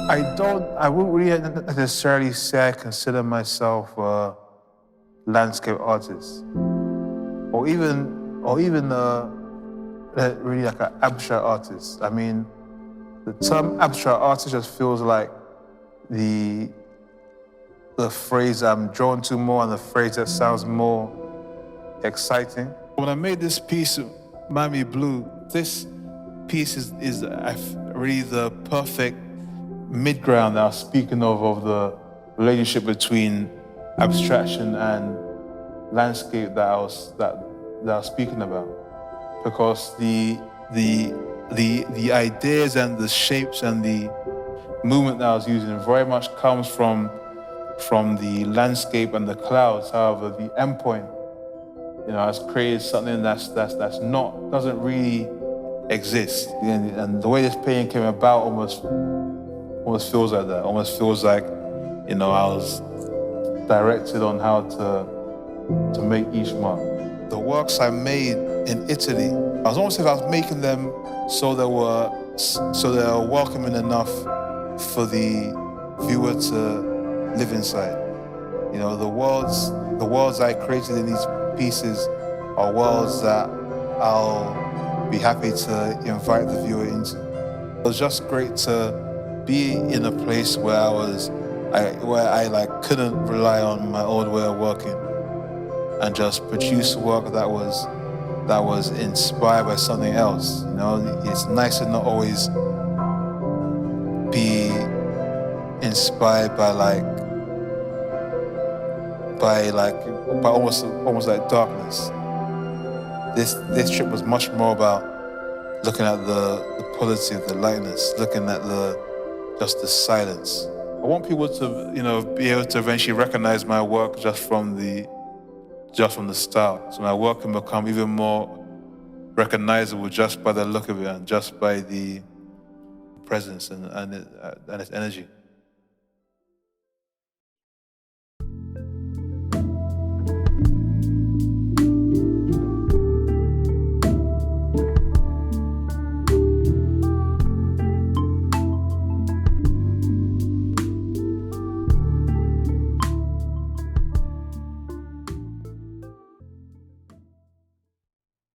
I wouldn't really necessarily say I consider myself a landscape artist, or even really like an abstract artist. I mean, the term abstract artist just feels like the phrase I'm drawn to more and the phrase that sounds more exciting. When I made this piece, Miami Blue, this piece is really the perfect mid-ground that I was speaking of the relationship between abstraction and landscape that I was speaking about. Because the ideas and the shapes and the movement that I was using very much comes from the landscape and the clouds. However, the endpoint, has created something doesn't really exist. And the way this painting came about almost feels like that. Almost feels like, I was directed on how to make each mark. The works I made in Italy, I was almost like I was making them so they were welcoming enough for the viewer to live inside. The worlds I created in these pieces are worlds that I'll be happy to invite the viewer into. It was just great to be in a place where I couldn't rely on my old way of working and just produce work that was inspired by something else. It's nice to not always be inspired by almost like darkness. This trip was much more about looking at the quality of the lightness, looking at just the silence. I want people to be able to eventually recognize my work just from the style. So my work can become even more recognizable just by the look of it and just by the presence and its energy.